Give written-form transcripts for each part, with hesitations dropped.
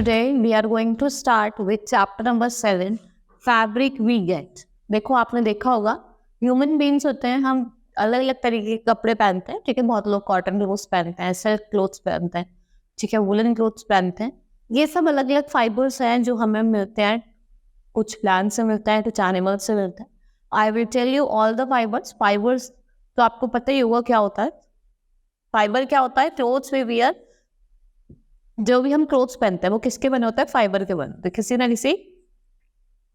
Today we are going to start with chapter number 7, fabric we get. देखो आपने देखा होगा ह्यूमन बीइंग्स होते हैं, हम अलग अलग तरीके के कपड़े पहनते हैं. ठीक है, बहुत लोग कॉटन क्लोथ्स पहनते हैं, सिल्क क्लोथ्स पहनते हैं, ठीक है, वुलन क्लोथ्स पहनते हैं. ये सब अलग अलग फाइबर्स हैं जो हमें मिलते हैं. कुछ प्लांट से मिलता है, कुछ एनिमल से मिलता है. I will tell you all the fibres. तो आपको पता ही होगा क्या होता है फाइबर. क्या होता है? क्लोथ्स वी वियर, जो भी हम क्लोथ्स पहनते हैं वो किसके बने होते हैं? फाइबर के बने होते हैं, किसी ना किसी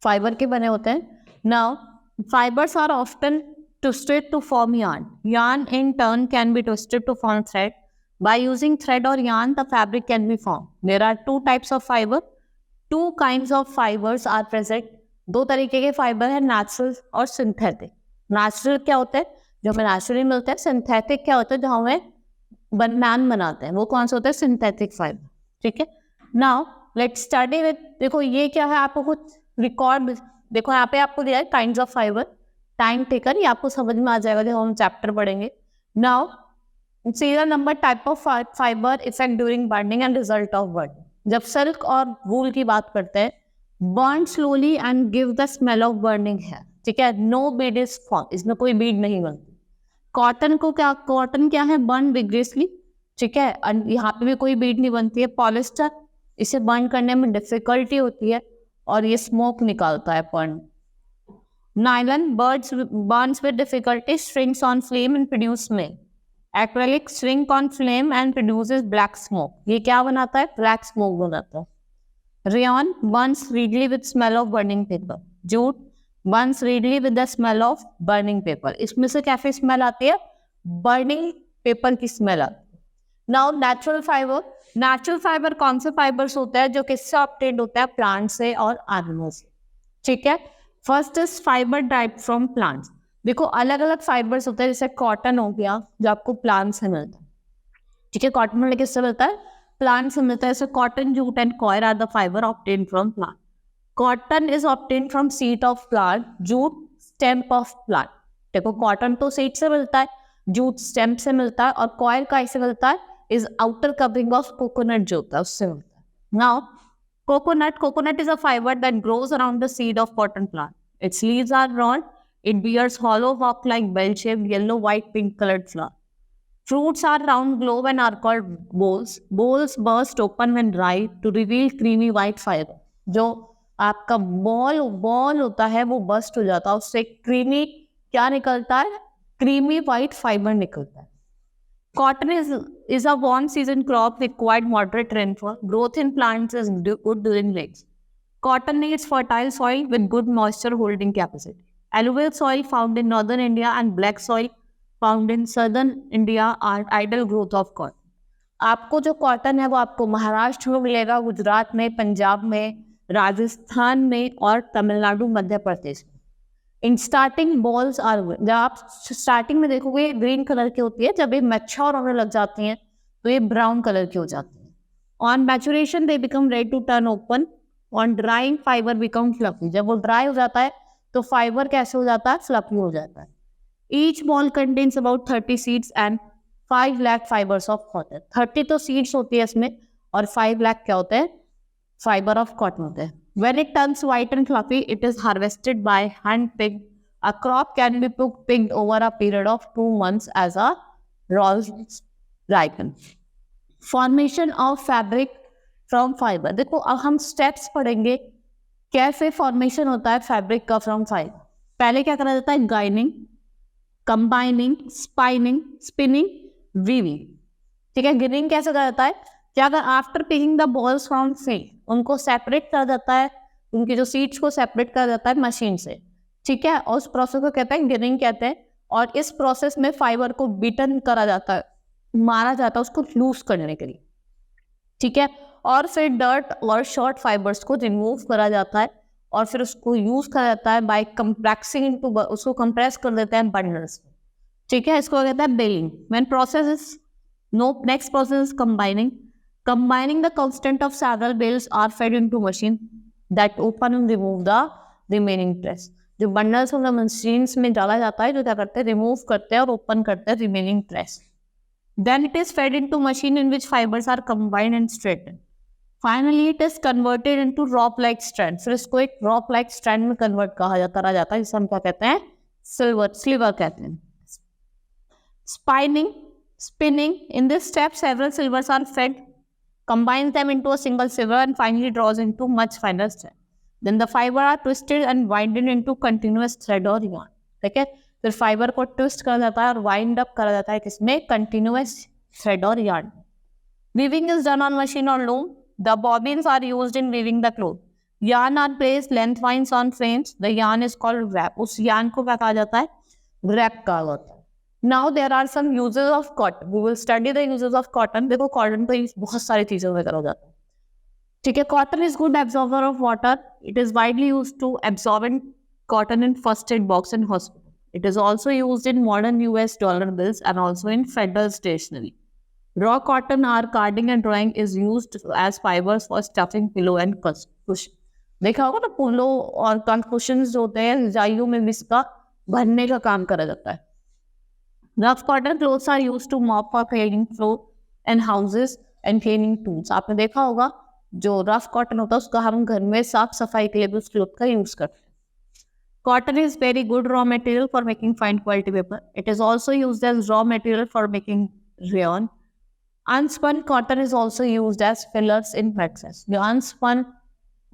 फाइबर के बने होते हैं. Now fibres are often twisted to form yarn. Yarn in turn can be twisted to form thread. By using thread or yarn, the fabric can be formed. There are two types of fiber. Two kinds of fibers are present. दो तरीके के fibre है, natural और synthetic. Natural क्या होता है? जो हमें नेचुरली मिलते हैं. सिंथेटिक क्या होता है? जो हमें मैन बनाते हैं. वो कौन सा होता है? Synthetic fibre. ठीक है. Now let's study with. देखो ये क्या है, आपको कुछ रिकॉर्ड. देखो यहाँ पे आपको दिया है kinds of fibre, time taken. ये आपको समझ में आ जाएगा जब हम चैप्टर पढ़ेंगे. Now serial number type of fibre effect during burning and result of burning. जब सिल्क और वूल की बात करते हैं, burn slowly and give the smell of burning है. ठीक है, नो बीड इज फॉर्म, इसमें कोई बीड नहीं बनती. कॉटन क्या है? बर्न विग्रेसली. ठीक है, यहाँ पे भी कोई बीड नहीं बनती है. पॉलिस्टर, इसे बर्न करने में डिफिकल्टी होती है और ये स्मोक निकालता है. Burn. Nylon burns with difficulty, shrinks on flame and produce smell. Acrylic shrink on flame and produces black smoke. ये क्या बनाता है? Black smoke बनाता है. Rayon burns readily with smell of burning paper. Jute burns readily with the smell of burning paper. इसमें से कैसे smell आती है? बर्निंग पेपर की स्मेल आती है. नाउ नेचुरल फाइबर कौन से फाइबर्स होते हैं? जो किससे ऑब्टेन्ड होता है? प्लांट से और एनिमल से. ठीक है. First is fibre derived from plants. देखो अलग अलग फाइबर्स होते हैं, जैसे कॉटन हो गया जो आपको प्लांट से मिलता है. ठीक है, कॉटन मतलब किससे मिलता है? प्लांट से मिलता है. जैसे cotton, jute and coir are the fibre obtain from plant. Cotton is obtain from seed of plant, jute stem of plant. देखो कॉटन तो सीड से मिलता है, जूट स्टेम से मिलता है, और कॉयर का ऐसे मिलता है is outer covering of coconut जो होता है उससे मिलता है. Now Coconut is a fiber that grows around the seed of cotton plant. Its leaves are round. It bears hollow hawk-like bell-shaped yellow, white, pink-colored flower. Fruits are round globe and are called bolls. Bolls burst open when dry to reveal creamy white fiber. जो आपका ball होता है वो bast हो जाता है, उससे creamy क्या निकलता है? क्रीमी white fiber निकलता है. Cotton is a warm season crop required moderate rainfall. Growth in plants is good during rains. Cotton needs fertile soil with good moisture holding capacity. Alluvial soil found in northern India and black soil found in southern India are ideal growth of cotton. आपको जो cotton है वो आपको महाराष्ट्र में मिलेगा, गुजरात में, पंजाब में, राजस्थान में और तमिलनाडु, मध्य प्रदेश में. इन स्टार्टिंग बॉल्स आर, जब आप स्टार्टिंग में देखोगे ग्रीन कलर की होती है, जब ये मैच्योर होने लग जाती हैं तो ये ब्राउन कलर की हो जाती हैं. On maturation they become ready to turn open. On drying fibre become fluffy. जब वो ड्राई हो जाता है तो फाइबर कैसे हो जाता है? फ्लफी हो जाता है. Each ball contains about 30 seeds and 5 lakh fibres of cotton. 30 तो सीड्स होती है इसमें और 5 लाख क्या होते हैं? फाइबर ऑफ कॉटन होते हैं. When it turns white and fluffy, it is harvested by hand picked. A crop can be picked over a period of 2 months as a rolls ripen. Formation of fabric from fiber. देखो अब हम steps पढ़ेंगे कैसे formation होता है fabric का from fibre. पहले क्या करा जाता है? गाइनिंग, कंबाइनिंग, स्पाइनिंग, स्पिनिंग, वीविंग. ठीक है. गिनिंग कैसे करा जाता है? क्या अगर after picking the balls from seed, उनको सेपरेट कर जाता है, उनकी जो सीड्स को सेपरेट कर जाता है मशीन से. ठीक है, और उस प्रोसेस को कहते हैं गिनिंग कहते हैं. और इस प्रोसेस में फाइबर को बीटन करा जाता है, मारा जाता है उसको लूज करने के लिए. ठीक है, और फिर डर्ट और शॉर्ट फाइबर्स को रिमूव करा जाता है और फिर उसको यूज करा जाता है बाय कंप्रेसिंग इनटू, उसको कंप्रेस कर देते हैं बंडल्स में. ठीक है, इसको कहते हैं baling. When process is next process is combining. Combining the constant of several bales are fed into machine that open and remove the remaining press. जो bundles of the machines में डाला जाता है, जो क्या करते हैं? रिमूव करते हैं और ओपन करते हैं remaining press. Then it is fed into machine in which fibers are combined and straightened. Finally it is converted into rope like strand, फिर इसको एक रॉप लाइक स्ट्रैंड में कन्वर्ट करा जाता है, जिसे हम क्या कहते हैं, स्लीवर कहते हैं. Spining, spinning. In this step, several silvers are fed, combines them into a single silver, and finally draws into much finer thread. Then the fiber are twisted and winded into continuous thread or yarn. ठीक है, फिर fibre को twist करा जाता है और wind up करा जाता है किसमें, कंटिन्यूअस थ्रेड और yarn. Weaving is done on machine or loom. The bobbins are used in weaving the cloth. Yarn are placed lengthwise on frames. The yarn is called wrap. उस yarn को क्या कहा जाता है, wrap कहा जाता है. Now there are some uses of cotton. We will study the uses of cotton. देखो cotton तो बहुत सारी चीजों में करा जाता है. ठीक है, cotton is good absorber of water. It is widely used to absorbent cotton in first aid box in hospital. It is also used in modern US dollar bills and also in federal stationery. Raw cotton or carding and drawing is used as fibers for stuffing pillow and cushion. देखा होगा ना, pillow और cushions जो होते हैं रजाइयों में भी इसका भरने का काम करा जाता है. Rough cotton clothes are used to mop for cleaning floor and houses and cleaning tools. आपने देखा होगा जो रफ कॉटन होता है उसका हम घर में साफ सफाई के लिए भी उस क्लॉथ का यूज करते हैं. Cotton is very good raw material for making fine quality paper. It is also used as raw material for making rayon. Unspun cotton is also used as fillers in mattresses. जो unspun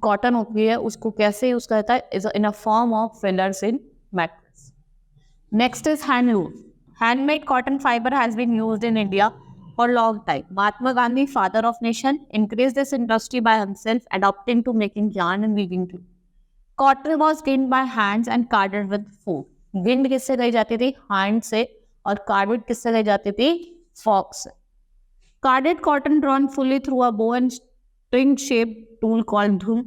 cotton होती है उसको कैसे use करता है, is in a form of fillers in mattress. Next is handloom. Handmade cotton fiber has been used in India for a long time. Mahatma Gandhi, father of nation, increased this industry by himself, adopting to making yarn and weaving too. Cotton was ginned by hands and carded with fork. Ginned किससे गई जाती थी, hand से, और carded किससे गई जाती थी, fork से. Carded cotton drawn fully through a bow and string-shaped tool called dhoom.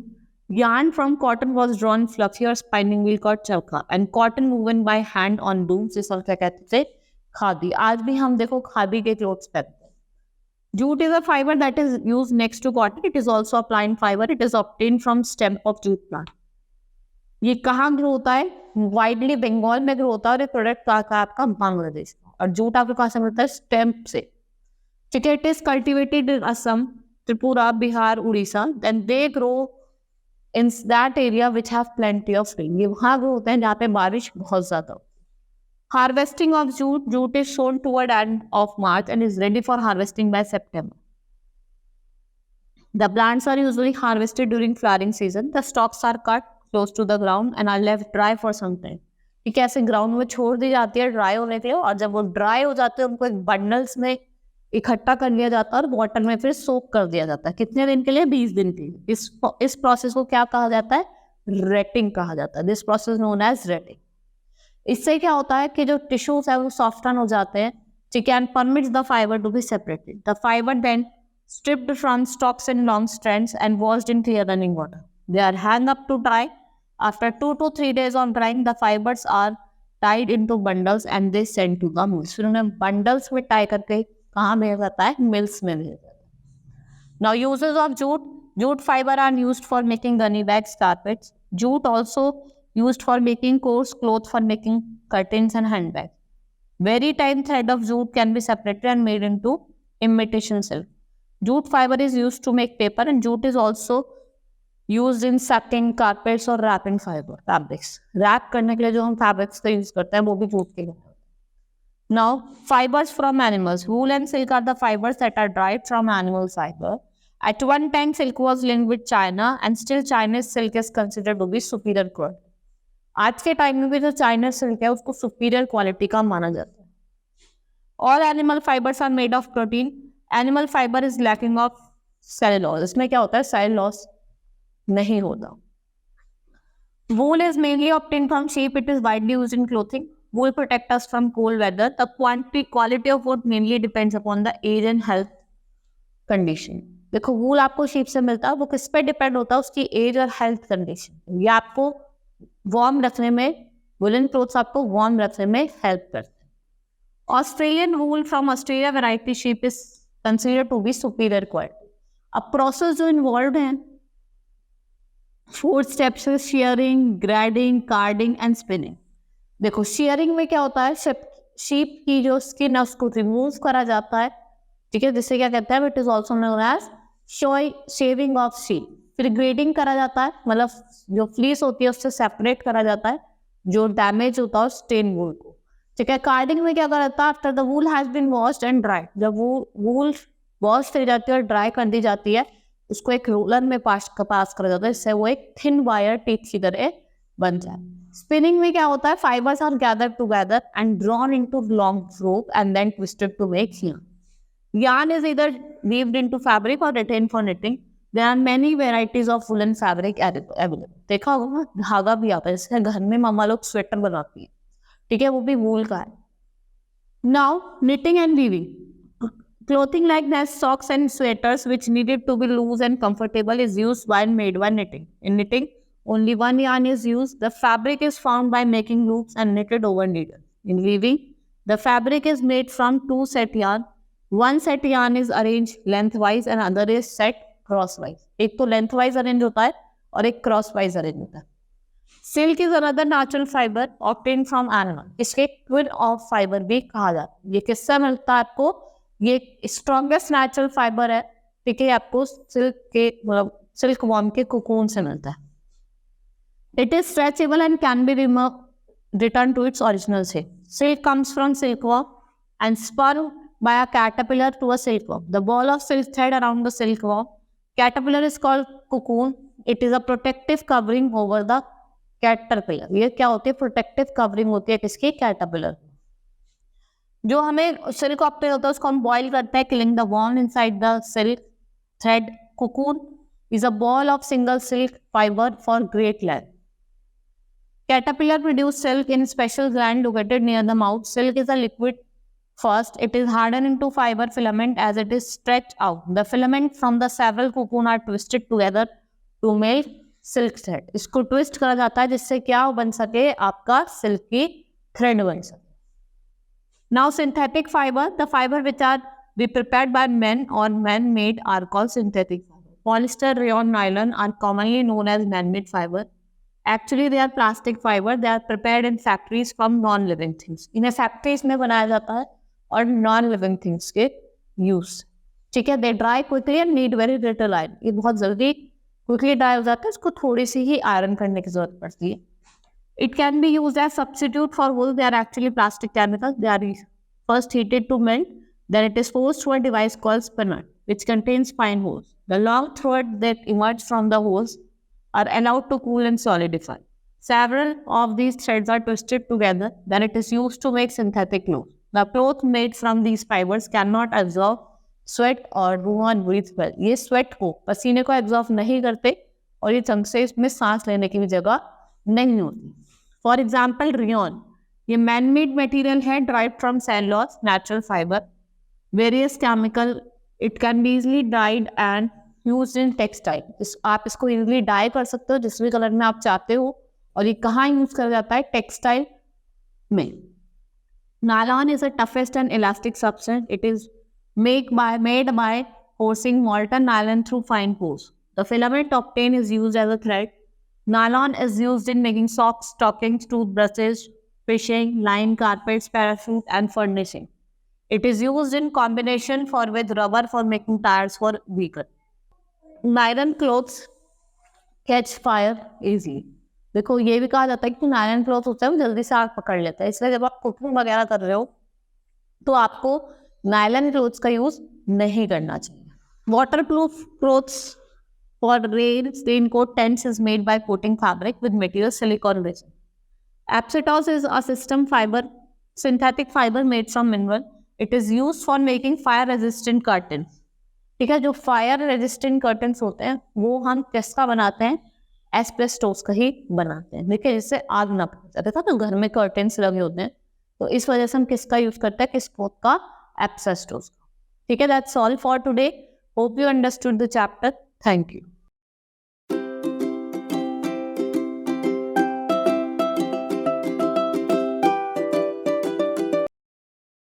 Yarn from cotton was drawn fluffy or spinning wheel called charkha, and cotton woven by hand on looms, जिसे क्या कहते थे, खादी. आज भी हम देखो खादी के क्लोथ्स पहनते हैं. Jute is a fiber that is used next to cotton. It is also a plant fiber. It is obtained from stem of jute plant. ये कहाँ ग्रो होता है, वाइडली बंगाल में ग्रो होता है, और ये प्रोडक्ट कहाँ का आपका, बांग्लादेश का. और जूट आपके पास मिलता है स्टेम से. ठीक है, it is cultivated in Assam, Tripura, Bihar, Orissa. Then they grow in that area which have plenty of rain. ये वहाँ ग्रो होते हैं जहाँ पे बारिश बहुत ज़्यादा हो. Harvesting of jute. Jute is sown toward end of March and is ready for harvesting by September. The plants are usually harvested during flowering season. The stalks are cut close to the ground and are left dry for some time. ठीक है, ऐसे ground में छोड़ दी जाती है dry होने के लिए, और जब वो ड्राई हो जाते हैं उनको एक बंडल्स में इकट्ठा कर लिया जाता है और वाटर में फिर सोक कर दिया जाता है. कितने दिन के लिए, 20 दिन के लिए. इस प्रोसेस को क्या कहा जाता है, रेटिंग कहा जाता है. This process known as retting. इससे क्या होता है कि जो टिश्यूज है वो सॉफ्टन हो जाते हैं. ठीक है, and permits the fibre to be separated. The fibre then stripped from stalks in long strands and washed in clear running water. They are hung up to dry. After 2 to 3 days on drying, the fibers are tied into bundles and they sent to the mills. फिर उन्हें bundles में tie करके कहाँ भेजा जाता है, mills में भेजा जाता है. Now uses of jute. Jute fiber are used for making gunny bags, carpets. Jute also used for making coarse cloth, for making curtains and handbags. Very thin thread of jute can be separated and made into imitation silk. Jute fiber is used to make paper, and jute is also used in sacking, carpets और wrapping fiber fabrics. Wrap करने के लिए जो हम fabrics का use करते हैं वो भी jute के होते हैं. Now, fibers from animals. Wool and silk are the fibers that are derived from animal fiber. At one time, silk was linked with China, and still Chinese silk is considered to be superior quality. आज के time में भी जो Chinese silk है उसको superior quality का माना जाता है. All animal fibers are made of protein. Animal fiber is lacking of cellulose. इसमें क्या होता है, cellulose नहीं होता. Wool is mainly obtained from sheep. It is widely used in clothing. Wool protect us from cold weather. The quality of wool mainly depends upon the age and health condition. देखो wool आपको sheep से मिलता है, वो किस पे depend होता है, उसकी एज और हेल्थ कंडीशन. ये आपको वार्म रखने में, वुलन क्लोथ्स आपको वार्म रखने में हेल्प करते हैं. Australian wool from Australia variety sheep is considered to be superior quality. अब प्रोसेस जो इन्वॉल्व है 4 स्टेप्स है, sharing, grading, carding and spinning. देखो शेयरिंग में क्या होता है, शीप की जो स्किन है उसको रिमूव करा जाता है. ठीक है, जिससे क्या कहते हैं, it is also known as shaving off sheet, फिर ग्रेडिंग करा जाता है, मतलब जो फ्लीस होती है उससे सेपरेट करा जाता है जो डैमेज होता है स्टेन वूल को, ठीक है। कार्डिंग में क्या करा जाता है, after the wool has been washed and dry, जब वो वूल वॉश की जाती है और ड्राई कर दी जाती है, उसको एक रोलर में पास करा जाता है, इससे वो एक थिन वायर टेप की तरह बन जाए। स्पिनिंग में क्या होता है, fibres are gathered together and drawn into long rope and then twisted to make yarn. Yarn is either weaved into fabric or retained for knitting. There are many varieties of woolen fabric available. देखा होगा ना, धागा भी आता है, जैसे घर में मम्मा लोग स्वेटर बनाती है, ठीक है, वो भी वूल का है। Now knitting and weaving. Clothing like nest socks and sweaters which needed to be loose and comfortable is used while made by knitting. In knitting, only one yarn is used. The fabric is found by making loops and knitted over needle. In weaving, the fabric is made from two set yarn. One set yarn is arranged lengthwise and other is set crosswise. एक तो lengthwise arrange होता है और एक crosswise arrange होता है. Silk is another natural fiber obtained from animal. इसके twin of fiber भी कहा जाता है। ये किससे मिलता है आपको? ये स्ट्रॉन्गेस्ट नेचुरल फाइबर है, ठीक है, आपको सिल्क के मतलब सिल्क वॉर्म के कोकून से मिलता है। It is stretchable and can be return to its original shape. Silk comes from silk worm and spun by a caterpillar to a silk worm. The ball of silk thread around the silk worm caterpillar is called cocoon. It is a protective covering over the caterpillar. ये क्या होती है? Protective covering होती है किसकी? Caterpillar. जो हमें silk obtain होता है उसको हम बॉइल करते हैं, killing the worm inside the silk thread. Cocoon is a ball of single silk fibre for great length. Caterpillar produce silk in special gland located near the mouth. Silk is a liquid first. It is harden into fibre filament as it is stretch out. The filament from the several cocoon are twisted together to make silk thread. इसको twist करा जाता है जिससे क्या बन सके? आपका silk की थ्रेड बन सके। Now synthetic fiber, the fiber which are be prepared by men or man-made are called synthetic fiber. Polyester, rayon, nylon are commonly known as man-made fiber. Actually they are plastic fiber. They are prepared in factories from non-living things. इन्हें factories में बनाया जाता है और non-living things के use, ठीक है। They dry quickly and need very little iron. ये बहुत जल्दी quickly dry हो जाता है, इसको थोड़ी सी ही iron करने की जरूरत पड़ती है। It can be used as substitute for wool. They are actually plastic chemicals. They are first heated to melt, then it is forced through a device called spinner, which contains fine holes. The long threads that emerge from the holes are allowed to cool and solidify. Several of these threads are twisted together. Then it is used to make synthetic cloth. The cloth made from these fibers cannot absorb sweat or do not breathe well. ये sweat को, पसीने को absorb नहीं करते और ये चंग से इसमें सांस लेने की भी जगह नहीं होती। फॉर एग्जाम्पल रियोन, ये मैन मेड मटेरियल है, drive from cellulose natural fibre. Various chemical, it can be easily died and used in textile. आप इसको इजिली डाई कर सकते हो जिस भी कलर में आप चाहते हो। और ये कहाँ यूज करा जाता है? टेक्सटाइल में। Nylon is a toughest and elastic substance. It is made by forcing molten nylon through fine pores. The filament obtained is used as a thread. Nylon is used in making socks, stockings, toothbrushes, fishing, line carpets, parachute, and furnishing. It is used in combination with rubber for making tires for vehicles. Nylon clothes catch fire easily. देखो ये भी कहा जाता है कि nylon cloth होता है वो जल्दी से आग पकड़ लेता है, इसलिए जब आप कुकिंग वगैरह कर रहे हो तो आपको नायलॉन क्लॉथ्स का यूज नहीं करना चाहिए। Waterproof clothes for raincoat tents is made by coating fabric with material silicone resin. Apsitos is a system fiber, synthetic fiber made from mineral. It is used for making fire resistant curtains. ठीक है, जो fire resistant curtains होते हैं वो हम किसका बनाते हैं? एस्बेस्टोस का ही बनाते हैं, देखिए जिससे आग ना पहुंचे। देखा तो घर में कर्टन्स लगे होते हैं तो इस वजह से हम किसका यूज करते हैं? किस क्लॉथ का? एस्बेस्टोस का। ठीक है, that's all for today. Hope you understood the chapter. Thank you.